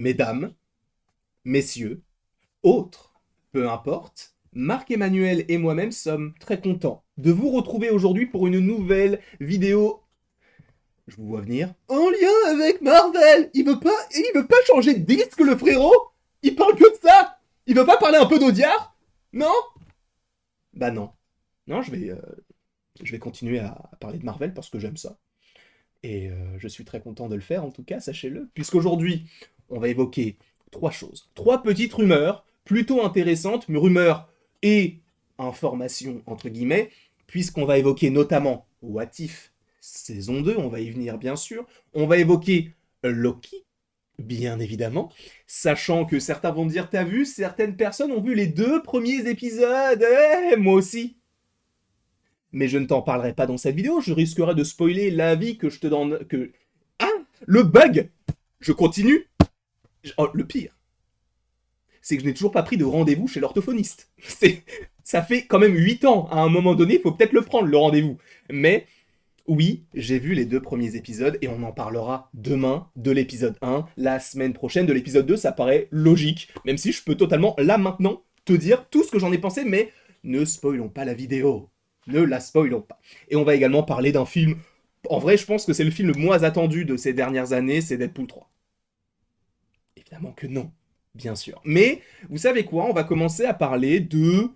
Mesdames, messieurs, autres, peu importe, Marc-Emmanuel et moi-même sommes très contents de vous retrouver aujourd'hui pour une nouvelle vidéo. Je vous vois venir. En lien avec Marvel. Il veut pas changer de disque, le frérot. Il parle que de ça. Il veut pas parler un peu d'Audiard. Non. Bah non. Non, je vais continuer à parler de Marvel parce que j'aime ça. Et je suis très content de le faire, en tout cas, sachez-le. Puisqu'aujourd'hui, on va évoquer trois choses. Trois petites rumeurs, plutôt intéressantes, mais rumeurs et informations, entre guillemets, puisqu'on va évoquer notamment What If saison 2, on va y venir bien sûr. On va évoquer Loki, bien évidemment, sachant que certains vont me dire, t'as vu, certaines personnes ont vu les deux premiers épisodes, moi aussi. Mais je ne t'en parlerai pas dans cette vidéo, je risquerais de spoiler l'avis que je te donne. Ah, le bug. Je continue. Oh, le pire, c'est que je n'ai toujours pas pris de rendez-vous chez l'orthophoniste. Ça fait quand même 8 ans, à un moment donné, il faut peut-être le prendre, le rendez-vous. Mais oui, j'ai vu les deux premiers épisodes et on en parlera demain de l'épisode 1, la semaine prochaine de l'épisode 2, ça paraît logique, même si je peux totalement, là maintenant, te dire tout ce que j'en ai pensé, mais ne spoilons pas la vidéo. Ne la spoilons pas. Et on va également parler d'un film, en vrai je pense que c'est le film le moins attendu de ces dernières années, c'est Deadpool 3. Évidemment que non, bien sûr. Mais, vous savez quoi, on va commencer à parler de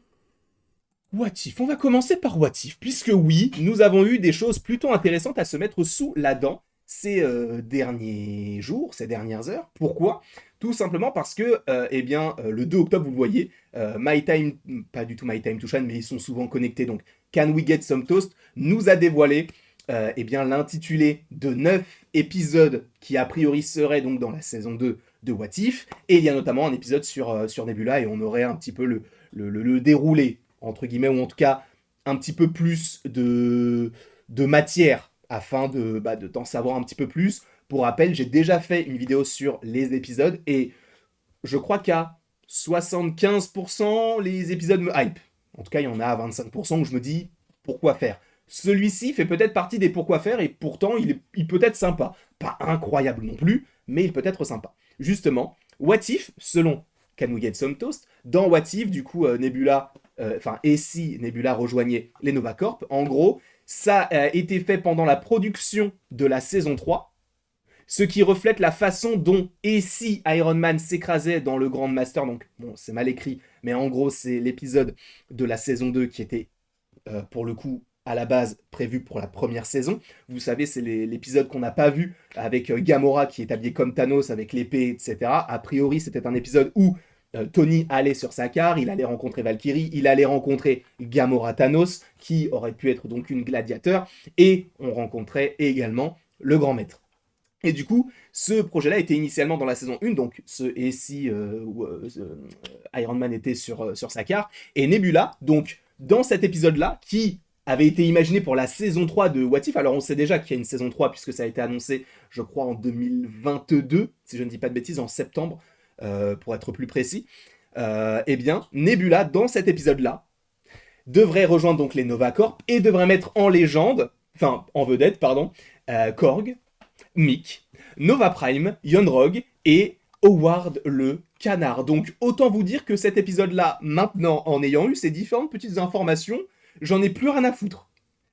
What If. On va commencer par What If, puisque oui, nous avons eu des choses plutôt intéressantes à se mettre sous la dent ces derniers jours, ces dernières heures. Pourquoi? Tout simplement parce que, le 2 octobre, vous le voyez, My Time, pas du tout My Time to Shine, mais ils sont souvent connectés, donc Can We Get Some Toast, nous a dévoilé l'intitulé de 9 épisodes qui a priori seraient donc dans la saison 2 de What If, et il y a notamment un épisode sur Nebula, et on aurait un petit peu le déroulé entre guillemets, ou en tout cas un petit peu plus de matière afin de t'en savoir un petit peu plus. Pour rappel, j'ai déjà fait une vidéo sur les épisodes et je crois qu'à 75% les épisodes me hype. En tout cas, il y en a à 25% où je me dis pourquoi faire. Celui-ci fait peut-être partie des pourquoi faire et pourtant il peut être sympa. Pas incroyable non plus, mais il peut être sympa. Justement, What If, selon Can We Get Some Toast, dans What If, du coup, Nebula, et si Nebula rejoignait les Nova Corp, en gros, ça a été fait pendant la production de la saison 3, ce qui reflète la façon dont et si Iron Man s'écrasait dans le Grand Master, donc bon, c'est mal écrit, mais en gros, c'est l'épisode de la saison 2 qui était, pour le coup, à la base prévu pour la première saison. Vous savez, c'est l'épisode qu'on n'a pas vu avec Gamora qui est habillé comme Thanos avec l'épée, etc. A priori, c'était un épisode où Tony allait sur Sakaar, il allait rencontrer Valkyrie, il allait rencontrer Gamora Thanos, qui aurait pu être donc une gladiateur, et on rencontrait également le grand maître. Et du coup, ce projet-là était initialement dans la saison 1, donc ce et si Iron Man était sur Sakaar, et Nebula, donc dans cet épisode-là, qui avait été imaginé pour la saison 3 de What If, alors on sait déjà qu'il y a une saison 3 puisque ça a été annoncé, je crois, en 2022, si je ne dis pas de bêtises, en septembre, pour être plus précis, Nebula, dans cet épisode-là, devrait rejoindre donc les Nova Corp et devrait mettre en légende, enfin en vedette, pardon, Korg, Mick, Nova Prime, Yon-Rogg et Howard le Canard. Donc autant vous dire que cet épisode-là, maintenant, en ayant eu ces différentes petites informations, j'en ai plus rien à foutre.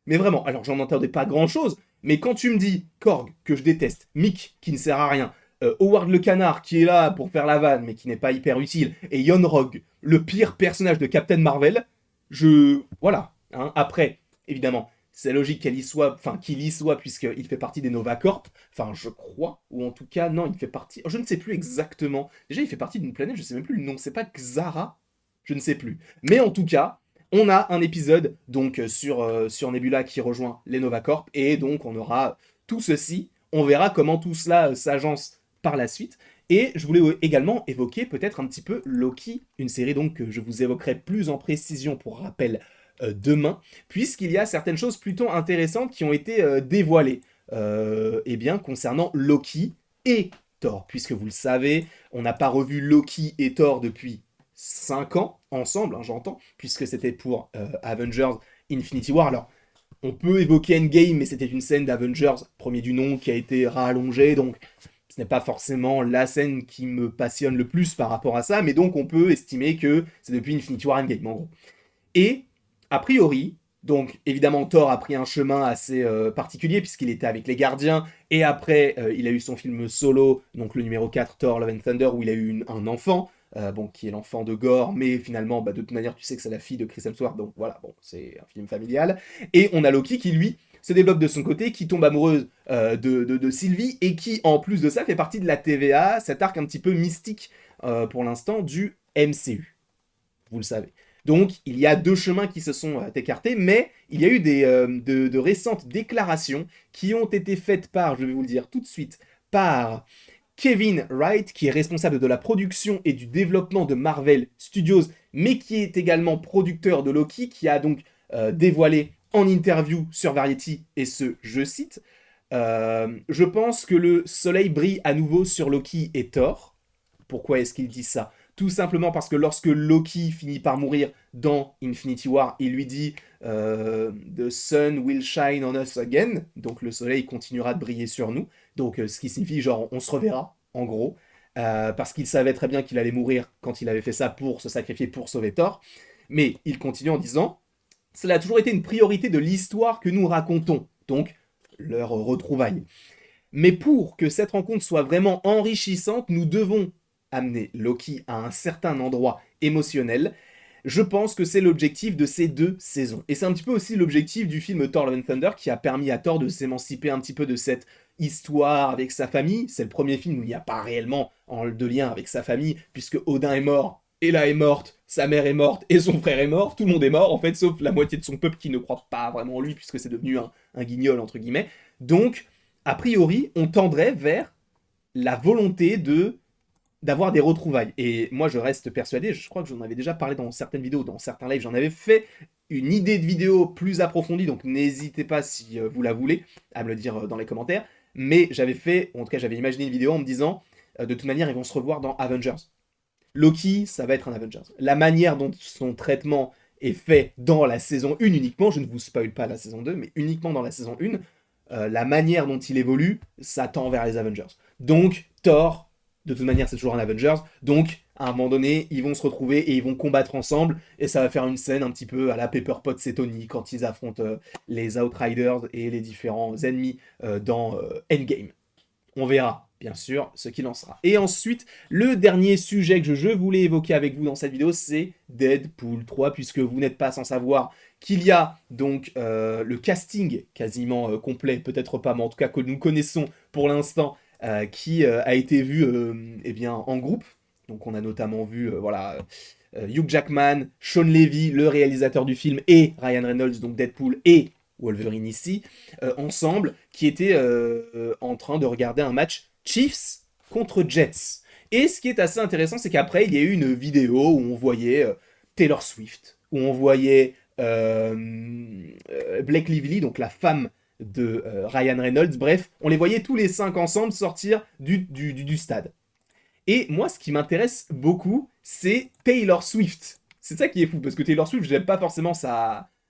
Mais vraiment, alors j'en entendais pas grand-chose, mais quand tu me dis Korg, que je déteste, Mick, qui ne sert à rien, Howard le Canard, qui est là pour faire la vanne, mais qui n'est pas hyper utile, et Yon-Rogg, le pire personnage de Captain Marvel, voilà. Hein. Après, évidemment, c'est logique qu'il y soit, puisqu'il fait partie des Nova Corp. Enfin, je crois, ou en tout cas, non, il fait partie. Je ne sais plus exactement. Déjà, il fait partie d'une planète, je ne sais même plus le nom. C'est pas Xara. Je ne sais plus. Mais en tout cas, on a un épisode donc sur Nebula qui rejoint les Nova Corp. Et donc, on aura tout ceci. On verra comment tout cela s'agence par la suite. Et je voulais également évoquer peut-être un petit peu Loki, une série donc que je vous évoquerai plus en précision pour rappel demain, puisqu'il y a certaines choses plutôt intéressantes qui ont été dévoilées concernant Loki et Thor, puisque vous le savez, on n'a pas revu Loki et Thor depuis 5 ans ensemble, hein, j'entends, puisque c'était pour Avengers Infinity War. Alors, on peut évoquer Endgame, mais c'était une scène d'Avengers, premier du nom, qui a été rallongée, donc Ce n'est pas forcément la scène qui me passionne le plus par rapport à ça, mais donc on peut estimer que c'est depuis Infinity War Endgame, en gros. Et, a priori, donc évidemment Thor a pris un chemin assez particulier puisqu'il était avec les Gardiens, et après il a eu son film solo, donc le numéro 4, Thor Love and Thunder, où il a eu un enfant, bon, qui est l'enfant de Gore, mais finalement, bah, de toute manière, tu sais que c'est la fille de Chris Hemsworth, donc voilà, bon, c'est un film familial. Et on a Loki qui, lui, se développe de son côté, qui tombe amoureuse de Sylvie, et qui, en plus de ça, fait partie de la TVA, cet arc un petit peu mystique, pour l'instant, du MCU. Vous le savez. Donc, il y a deux chemins qui se sont écartés, mais il y a eu de récentes déclarations qui ont été faites par, je vais vous le dire tout de suite, par Kevin Wright, qui est responsable de la production et du développement de Marvel Studios, mais qui est également producteur de Loki, qui a donc dévoilé en interview sur Variety, et ce, je cite, je pense que le soleil brille à nouveau sur Loki et Thor. Pourquoi est-ce qu'il dit ça? Tout simplement parce que lorsque Loki finit par mourir dans Infinity War, il lui dit The sun will shine on us again, donc le soleil continuera de briller sur nous, donc ce qui signifie genre on se reverra, en gros, parce qu'il savait très bien qu'il allait mourir quand il avait fait ça pour se sacrifier pour sauver Thor, mais il continue en disant cela a toujours été une priorité de l'histoire que nous racontons, donc leur retrouvaille. Mais pour que cette rencontre soit vraiment enrichissante, nous devons amener Loki à un certain endroit émotionnel. Je pense que c'est l'objectif de ces deux saisons. Et c'est un petit peu aussi l'objectif du film Thor Love and Thunder qui a permis à Thor de s'émanciper un petit peu de cette histoire avec sa famille. C'est le premier film où il n'y a pas réellement de lien avec sa famille, puisque Odin est mort, Hela est morte, sa mère est morte et son frère est mort. Tout le monde est mort, en fait, sauf la moitié de son peuple qui ne croit pas vraiment en lui, puisque c'est devenu un guignol, entre guillemets. Donc, a priori, on tendrait vers la volonté d'avoir des retrouvailles. Et moi, je reste persuadé, je crois que j'en avais déjà parlé dans certaines vidéos, dans certains lives, j'en avais fait une idée de vidéo plus approfondie, donc n'hésitez pas, si vous la voulez, à me le dire dans les commentaires. Mais j'avais fait, ou en tout cas j'avais imaginé une vidéo en me disant, de toute manière, ils vont se revoir dans Avengers. Loki, ça va être un Avengers. La manière dont son traitement est fait dans la saison 1 uniquement, je ne vous spoil pas la saison 2, mais uniquement dans la saison 1, la manière dont il évolue, ça tend vers les Avengers. Donc, Thor, de toute manière, c'est toujours un Avengers. Donc, à un moment donné, ils vont se retrouver et ils vont combattre ensemble. Et ça va faire une scène un petit peu à la Pepper Potts et Tony quand ils affrontent les Outriders et les différents ennemis dans Endgame. On verra, bien sûr, ce qu'il en sera. Et ensuite, le dernier sujet que je voulais évoquer avec vous dans cette vidéo, c'est Deadpool 3, puisque vous n'êtes pas sans savoir qu'il y a donc le casting quasiment complet, peut-être pas, mais en tout cas que nous connaissons pour l'instant, qui a été vu eh bien, en groupe. Donc on a notamment vu voilà, Hugh Jackman, Sean Levy, le réalisateur du film, et Ryan Reynolds, donc Deadpool, et Wolverine ici, ensemble, qui étaient en train de regarder un match Chiefs contre Jets. Et ce qui est assez intéressant, c'est qu'après, il y a eu une vidéo où on voyait Taylor Swift, où on voyait Blake Lively, donc la femme de Ryan Reynolds, bref, on les voyait tous les 5 ensemble sortir du stade. Et moi, ce qui m'intéresse beaucoup, c'est Taylor Swift. C'est ça qui est fou, parce que Taylor Swift, j'aime pas forcément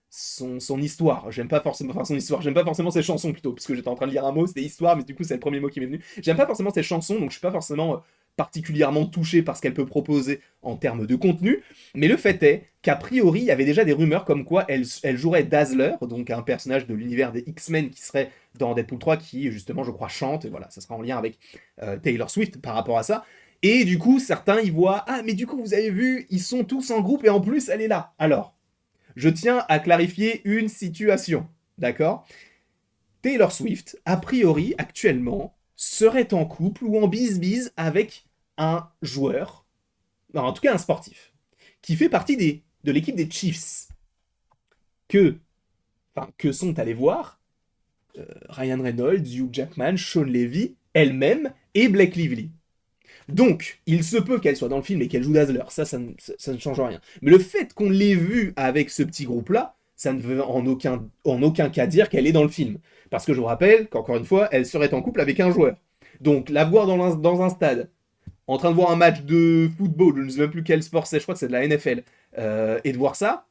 son histoire. J'aime pas forcément, enfin son histoire, j'aime pas forcément ses chansons plutôt, parce que j'étais en train de lire un mot, c'était histoire, mais du coup c'est le premier mot qui m'est venu. J'aime pas forcément ses chansons, donc je suis pas forcément particulièrement touché par ce qu'elle peut proposer en termes de contenu, mais le fait est qu'a priori, il y avait déjà des rumeurs comme quoi elle jouerait Dazzler, donc un personnage de l'univers des X-Men qui serait dans Deadpool 3, qui justement, je crois, chante, et voilà, ça sera en lien avec Taylor Swift par rapport à ça. Et du coup, certains y voient, ah mais du coup, vous avez vu, ils sont tous en groupe et en plus, elle est là. Alors, je tiens à clarifier une situation, d'accord? Taylor Swift, a priori, actuellement, serait en couple ou en bise-bise avec un joueur, non, en tout cas un sportif, qui fait partie de l'équipe des Chiefs, que sont allés voir Ryan Reynolds, Hugh Jackman, Sean Levy, elle-même et Blake Lively. Donc, il se peut qu'elle soit dans le film et qu'elle joue Dazzler, ça ne change rien. Mais le fait qu'on l'ait vue avec ce petit groupe-là, ça ne veut en aucun cas dire qu'elle est dans le film. Parce que je vous rappelle qu'encore une fois, elle serait en couple avec un joueur. Donc, la voir dans un stade, en train de voir un match de football, je ne sais même plus quel sport c'est, je crois que c'est de la NFL, et de voir ça,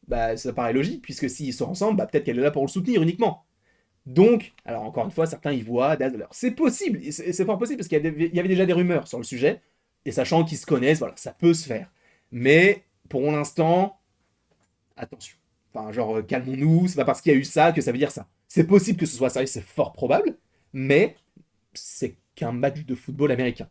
bah, ça paraît logique, puisque s'ils sont ensemble, bah, peut-être qu'elle est là pour le soutenir uniquement. Donc, alors encore une fois, certains y voient Daz. Alors, c'est possible, c'est fort possible, parce qu'il y avait déjà des rumeurs sur le sujet, et sachant qu'ils se connaissent, voilà, ça peut se faire. Mais, pour l'instant, attention. Enfin, genre, calmons-nous, c'est pas parce qu'il y a eu ça que ça veut dire ça. C'est possible que ce soit ça, c'est fort probable, mais c'est qu'un match de football américain.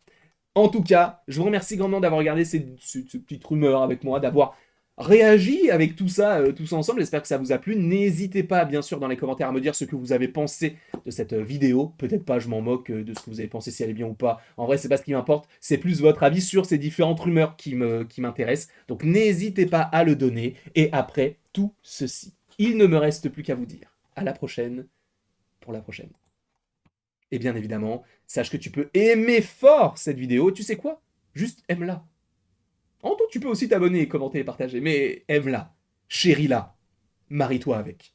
En tout cas, je vous remercie grandement d'avoir regardé ces petites rumeurs avec moi, d'avoir réagi avec tout ça, tous ensemble. J'espère que ça vous a plu. N'hésitez pas, bien sûr, dans les commentaires à me dire ce que vous avez pensé de cette vidéo. Peut-être pas, je m'en moque de ce que vous avez pensé, si elle est bien ou pas. En vrai, c'est pas ce qui m'importe. C'est plus votre avis sur ces différentes rumeurs qui m'intéressent. Donc n'hésitez pas à le donner. Et après tout ceci, il ne me reste plus qu'à vous dire à la prochaine pour la prochaine. Et bien évidemment, sache que tu peux aimer fort cette vidéo. Tu sais quoi? Juste aime-la. En tout, tu peux aussi t'abonner, commenter et partager, mais aime-la, chéris-la, marie-toi avec.